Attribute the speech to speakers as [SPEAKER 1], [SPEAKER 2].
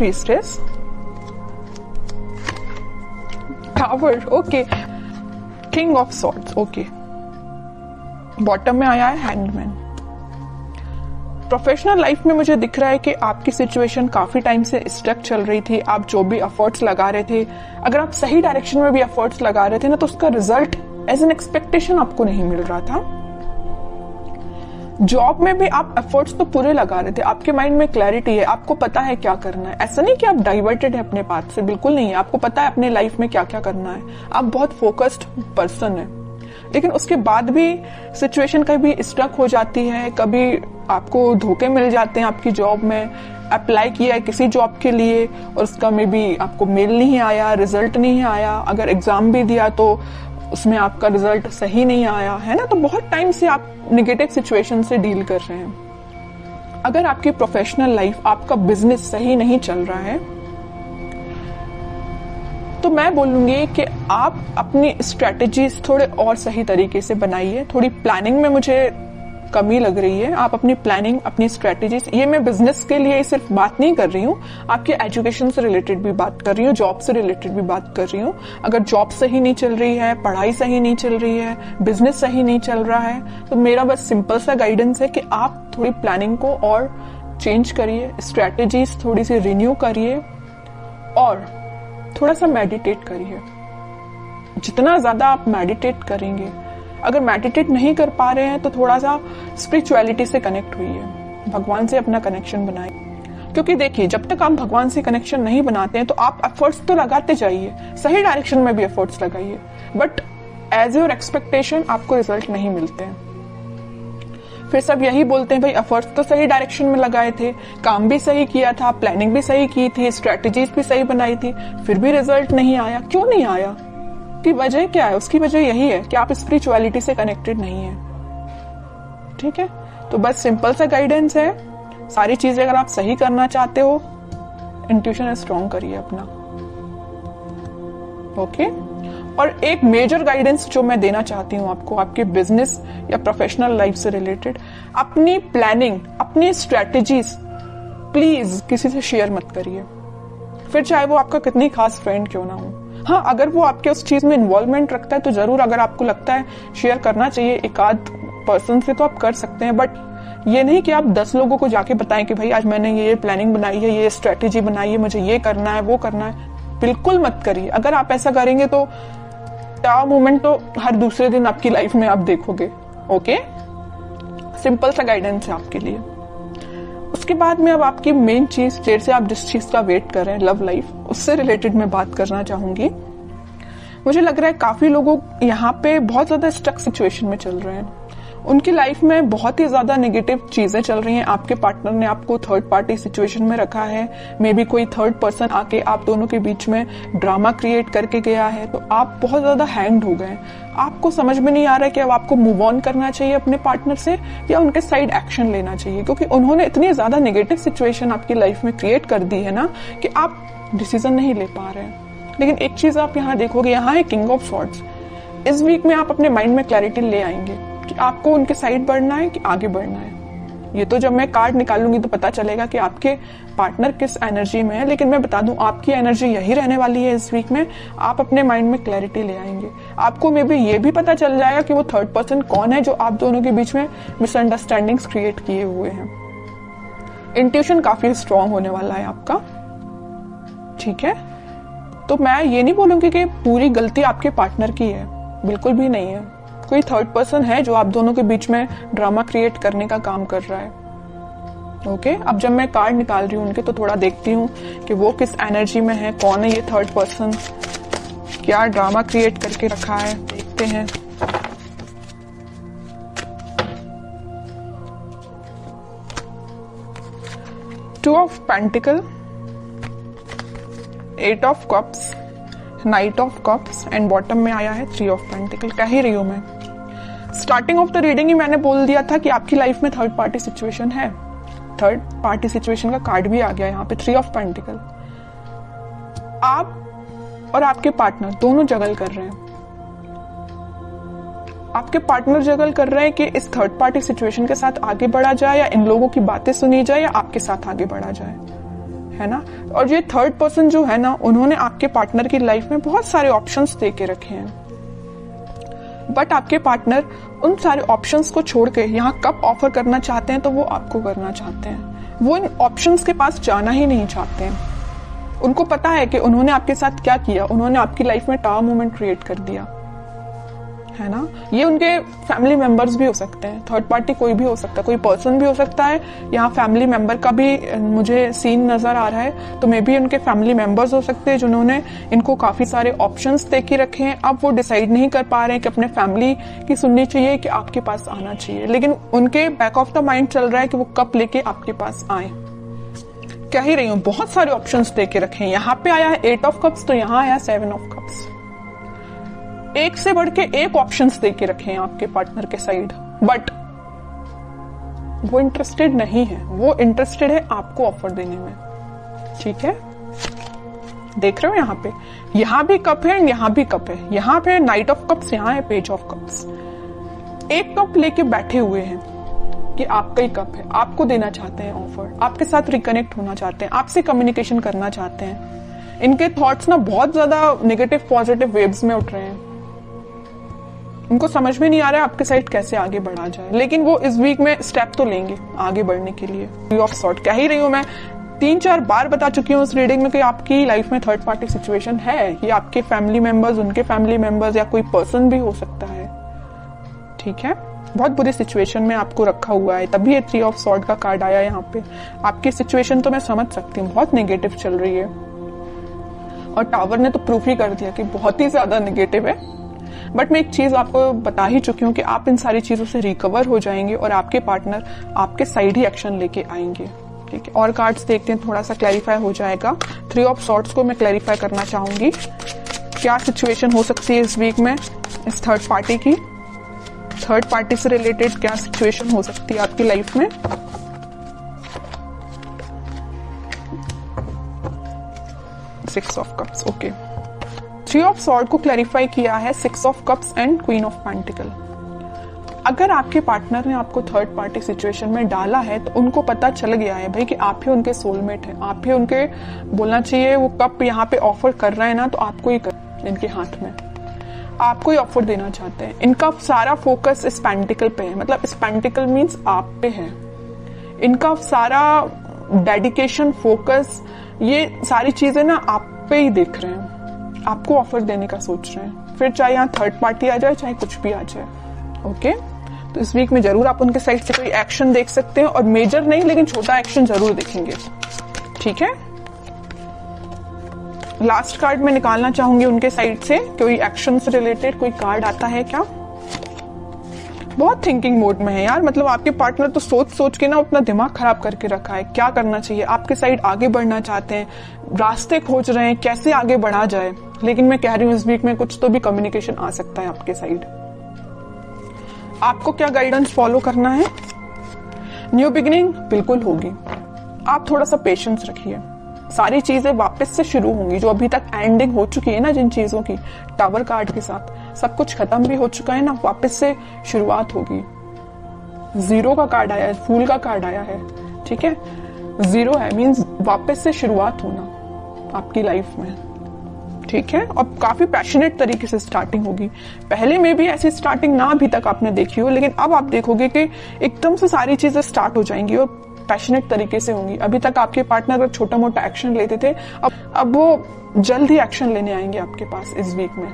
[SPEAKER 1] Priestess, tower, okay, king of swords, okay, bottom में आया है हैंगमैन। प्रोफेशनल लाइफ में मुझे दिख रहा है कि आपकी सिचुएशन काफी टाइम से स्टक चल रही थी। आप जो भी एफर्ट्स लगा रहे थे, अगर आप सही डायरेक्शन में भी एफर्ट्स लगा रहे थे ना, तो उसका रिजल्ट एज एन एक्सपेक्टेशन आपको नहीं मिल रहा था। जॉब में भी आप एफर्ट्स तो पूरे लगा रहे थे, आपके माइंड में क्लैरिटी है, आपको पता है क्या करना है। ऐसा नहीं कि आप डाइवर्टेड है अपने पाथ से, बिल्कुल नहीं है। आपको पता है अपने लाइफ में क्या क्या करना है, आप बहुत फोकस्ड पर्सन है। लेकिन उसके बाद भी सिचुएशन कभी स्टक हो जाती है, कभी आपको धोखे मिल जाते हैं आपकी जॉब में। अप्लाई किया है किसी जॉब के लिए और उसका में भी आपको मेल नहीं आया, रिजल्ट नहीं आया। अगर एग्जाम भी दिया तो उसमें आपका रिजल्ट सही नहीं आया, है ना। तो बहुत टाइम से आप नेगेटिव सिचुएशन से डील कर रहे हैं। अगर आपकी प्रोफेशनल लाइफ, आपका बिजनेस सही नहीं चल रहा है, तो मैं बोलूंगी कि आप अपनी स्ट्रेटजीज थोड़े और सही तरीके से बनाइए। थोड़ी प्लानिंग में मुझे कमी लग रही है। आप अपनी प्लानिंग, अपनी स्ट्रेटजीज, ये मैं बिजनेस के लिए सिर्फ बात नहीं कर रही हूँ, आपके एजुकेशन से रिलेटेड भी बात कर रही हूँ, जॉब से रिलेटेड भी बात कर रही हूँ। अगर जॉब सही नहीं चल रही है, पढ़ाई सही नहीं चल रही है, बिजनेस सही नहीं चल रहा है, तो मेरा बस सिंपल सा गाइडेंस है कि आप थोड़ी प्लानिंग को और चेंज करिए, स्ट्रेटजीज थोड़ी सी रिन्यू करिए और थोड़ा सा मेडिटेट करिए। जितना ज्यादा आप मेडिटेट करेंगे, अगर मेडिटेट नहीं कर पा रहे हैं तो थोड़ा सा स्पिरिचुअलिटी से कनेक्ट हुई, भगवान से अपना कनेक्शन बनाइए। क्योंकि देखिए, जब तक आप भगवान से कनेक्शन नहीं बनाते हैं तो आप एफर्ट्स तो लगाते जाइए, सही डायरेक्शन में भी एफर्ट्स लगाइए, बट एज योर एक्सपेक्टेशन आपको रिजल्ट नहीं मिलते हैं। फिर सब यही बोलते हैं, भाई एफर्ट्स तो सही डायरेक्शन में लगाए थे, काम भी सही किया था, प्लानिंग भी सही की थी, स्ट्रेटजीज भी सही बनाई थी, फिर भी रिजल्ट नहीं आया। क्यों नहीं आया? की वजह क्या है? उसकी वजह यही है कि आप स्पिरिचुअलिटी से कनेक्टेड नहीं है। ठीक है, तो बस सिंपल सा गाइडेंस है। सारी चीजें अगर आप सही करना चाहते हो, इंट्यूशन स्ट्रॉन्ग करिए अपना। ओके, और एक मेजर गाइडेंस जो मैं देना चाहती हूँ आपको, आपके बिजनेस या प्रोफेशनल लाइफ से रिलेटेड, अपनी प्लानिंग, अपनी स्ट्रेटजीज प्लीज किसी से शेयर मत करिए, फिर चाहे वो आपका कितनी खास फ्रेंड क्यों ना हो। हाँ, अगर वो आपके उस चीज में इन्वॉल्वमेंट रखता है तो जरूर, अगर आपको लगता है शेयर करना चाहिए एक आध पर्सन से, तो आप कर सकते हैं। बट ये नहीं कि आप 10 लोगों को जाके बताएं कि भाई आज मैंने ये प्लानिंग बनाई है, ये स्ट्रेटेजी बनाई है, मुझे ये करना है, वो करना है। बिल्कुल मत करिए। अगर आप ऐसा करेंगे तो टाव मूवमेंट तो हर दूसरे दिन आपकी लाइफ में आप देखोगे। ओके, सिंपल सा गाइडेंस है आपके लिए। उसके बाद में अब आपकी मेन चीज, देर से आप जिस चीज का वेट कर रहे हैं, लव लाइफ, उससे रिलेटेड मैं बात करना चाहूंगी। मुझे लग रहा है काफी लोगों यहाँ पे बहुत ज्यादा स्टक सिचुएशन में चल रहे हैं। उनकी लाइफ में बहुत ही ज्यादा नेगेटिव चीजें चल रही हैं। आपके पार्टनर ने आपको थर्ड पार्टी सिचुएशन में रखा है, मे बी कोई थर्ड पर्सन आके आप दोनों के बीच में ड्रामा क्रिएट करके गया है, तो आप बहुत ज्यादा हैंग्ड हो गए। आपको समझ में नहीं आ रहा है कि अब आपको मूव ऑन करना चाहिए अपने पार्टनर से या उनके साइड एक्शन लेना चाहिए, क्योंकि उन्होंने इतनी ज्यादा नेगेटिव सिचुएशन आपकी लाइफ में क्रिएट कर दी है ना कि आप डिसीजन नहीं ले पा रहे हैं। लेकिन एक चीज आप यहाँ देखोगे, यहाँ है किंग ऑफ सॉर्ड्स। इस वीक में आप अपने माइंड में क्लैरिटी ले आएंगे कि आपको उनके साइड बढ़ना है कि आगे बढ़ना है। ये तो जब मैं कार्ड निकालूंगी तो पता चलेगा कि आपके पार्टनर किस एनर्जी में है, लेकिन मैं बता दूं आपकी एनर्जी यही रहने वाली है इस वीक में। आप अपने माइंड में क्लैरिटी ले आएंगे। आपको मे बी ये भी पता चल जाएगा कि वो थर्ड पर्सन कौन है जो आप दोनों के बीच में मिसअंडरस्टैंडिंग्स क्रिएट किए हुए हैं। इंट्यूशन काफी स्ट्रांग होने वाला है आपका। ठीक है, तो मैं ये नहीं बोलूंगी कि पूरी गलती आपके पार्टनर की है, बिल्कुल भी नहीं है। कोई थर्ड पर्सन है जो आप दोनों के बीच में ड्रामा क्रिएट करने का काम कर रहा है। ओके, अब जब मैं कार्ड निकाल रही हूँ उनके, तो थोड़ा देखती हूँ कि वो किस एनर्जी में है, कौन है ये थर्ड पर्सन, क्या ड्रामा क्रिएट करके रखा है, देखते हैं। Two of pentacle, 8 of cups, night of cups and bottom में आया है 3 ऑफ पेंटिकल। कह ही रही हूं मैं, स्टार्टिंग ऑफ द रीडिंग ही मैंने बोल दिया था कि आपकी लाइफ में थर्ड पार्टी सिचुएशन है। थर्ड पार्टी सिचुएशन का कार्ड भी आ गया यहाँ पे, 3 ऑफ पेंटिकल। आप और आपके पार्टनर दोनों जगल कर रहे हैं। आपके पार्टनर जगल कर रहे हैं कि इस थर्ड पार्टी सिचुएशन के साथ आगे बढ़ा जाए या इन लोगों की बातें सुनी जाए या आपके साथ आगे बढ़ा जाए, है ना। और ये थर्ड पर्सन जो है ना, उन्होंने आपके पार्टनर की लाइफ में बहुत सारे ऑप्शंस दे के रखे हैं, बट आपके पार्टनर उन सारे ऑप्शंस को छोड़ के यहाँ कप ऑफर करना चाहते हैं तो वो आपको करना चाहते हैं। वो इन ऑप्शंस के पास जाना ही नहीं चाहते हैं। उनको पता है कि उन्होंने आपके साथ क्या किया, उन्होंने आपकी लाइफ में टावर मोमेंट क्रिएट कर दिया, है ना। ये उनके फैमिली मेंबर्स भी हो सकते हैं, थर्ड पार्टी कोई भी हो सकता है, कोई पर्सन भी हो सकता है। यहाँ फैमिली मेंबर का भी मुझे सीन नजर आ रहा है, तो मे बी उनके फैमिली मेंबर्स हो सकते हैं जिन्होंने इनको काफी सारे ऑप्शंस दे के रखे हैं। अब वो डिसाइड नहीं कर पा रहे हैं कि अपने फैमिली की सुननी चाहिए कि आपके पास आना चाहिए, लेकिन उनके बैक ऑफ द माइंड चल रहा है कि वो कब लेके आपके पास आए। कह ही रही हूँ, बहुत सारे ऑप्शंस दे के रखे हैं। यहाँ पे आया है 8 ऑफ कप्स, तो यहाँ आया 7 ऑफ कप्स। एक से बढ़ के एक ऑप्शंस दे के रखे हैं आपके पार्टनर के साइड, बट वो इंटरेस्टेड नहीं है। वो इंटरेस्टेड है आपको ऑफर देने में, ठीक है। देख रहे हो यहाँ भी कप है, यहाँ भी कप है। यहाँ पे नाइट ऑफ कप्स, यहाँ है पेज ऑफ कप्स। एक कप लेके बैठे हुए हैं कि आपका ही कप है, आपको देना चाहते हैं ऑफर, आपके साथ रिकनेक्ट होना चाहते हैं, आपसे कम्युनिकेशन करना चाहते हैं। इनके थॉट्स ना बहुत ज्यादा नेगेटिव पॉजिटिव वेव्स में उठ रहे हैं। उनको समझ में नहीं आ रहा है आपके साइड कैसे आगे बढ़ा जाए, लेकिन वो इस वीक में स्टेप तो लेंगे आगे बढ़ने के लिए। थ्री ऑफ सॉर्ड, कह ही रही हूं मैं, 3-4 बार बता चुकी हूँ उस रीडिंग में कि आपकी लाइफ में थर्ड पार्टी सिचुएशन है। ये आपके फैमिली मेंबर्स, उनके फैमिली मेंबर्स, या कोई पर्सन भी हो सकता है, ठीक है। बहुत बुरी सिचुएशन में आपको रखा हुआ है, तभी ये 3 ऑफ सॉर्ड का कार्ड आया यहाँ पे। आपकी सिचुएशन तो मैं समझ सकती हूँ, बहुत नेगेटिव चल रही है, और टावर ने तो प्रूफ ही कर दिया कि बहुत ही ज्यादा नेगेटिव है। बट मैं एक चीज आपको बता ही चुकी हूँ कि आप इन सारी चीजों से रिकवर हो जाएंगे और आपके पार्टनर आपके साइड ही एक्शन लेके आएंगे, ठीक है। और कार्ड्स देखते हैं, थोड़ा सा क्लैरिफाई हो जाएगा। 3 ऑफ सॉर्ड्स को मैं क्लैरिफाई करना चाहूंगी, क्या सिचुएशन हो सकती है इस वीक में इस थर्ड पार्टी की। थर्ड पार्टी से रिलेटेड क्या सिचुएशन हो सकती है आपकी लाइफ में। Six of cups, okay. 3 of sword को क्लैरिफाई किया है 6 of cups and queen of pentacle. अगर आपके पार्टनर ने आपको थर्ड पार्टी सिचुएशन में डाला है तो उनको पता चल गया है भाई कि आप ही उनके सोलमेट हैं, आप ही उनके, बोलना चाहिए वो कप यहाँ पे ऑफर कर रहे हैं ना, तो आपको ही कर, इनके हाथ में आपको ही ऑफर देना चाहते हैं। इनका सारा फोकस इस पेंटिकल पे है, मतलब इस पेंटिकल मीन्स आप पे है। इनका सारा डेडिकेशन, फोकस, ये सारी चीजें ना आप पे ही देख रहे हैं, आपको ऑफर देने का सोच रहे हैं। फिर चाहे यहाँ थर्ड पार्टी आ जाए, चाहे कुछ भी आ जाए, ओके। तो इस वीक में जरूर आप उनके साइड से कोई एक्शन देख सकते हैं, और मेजर नहीं लेकिन छोटा एक्शन जरूर देखेंगे, ठीक है। लास्ट कार्ड में निकालना चाहूंगी उनके साइड से, कोई एक्शन से रिलेटेड कोई कार्ड आता है क्या। बहुत थिंकिंग मोड में है यार, मतलब आपके पार्टनर तो सोच सोच के ना अपना दिमाग खराब करके रखा है, क्या करना चाहिए। आपके साइड आगे बढ़ना चाहते हैं, रास्ते खोज रहे हैं कैसे आगे बढ़ा जाए, लेकिन मैं कह रही हूँ इस वीक में कुछ तो भी कम्युनिकेशन आ सकता है आपके साइड। आपको क्या गाइडेंस फॉलो करना है। न्यू बिगिनिंग बिल्कुल होगी, आप थोड़ा सा पेशेंस रखिए, सारी चीजें वापस से शुरू होंगी। जो अभी तक एंडिंग हो चुकी है ना जिन चीजों की, टावर कार्ड के साथ सब कुछ खत्म भी हो चुका है ना, वापस से शुरुआत होगी। 0 का कार्ड आया है, फूल का कार्ड आया है, ठीक है। 0 है मीन्स वापस से शुरुआत होना आपकी लाइफ में, ठीक है। और काफी पैशनेट तरीके से स्टार्टिंग होगी। पहले में भी ऐसी स्टार्टिंग ना अभी तक आपने देखी हो, लेकिन अब आप देखोगे कि एकदम से सारी चीजें स्टार्ट हो जाएंगी और पैशनेट तरीके से होंगी। अभी तक आपके पार्टनर अगर छोटा मोटा एक्शन लेते थे, अब वो जल्द ही एक्शन लेने आएंगे आपके पास इस वीक में।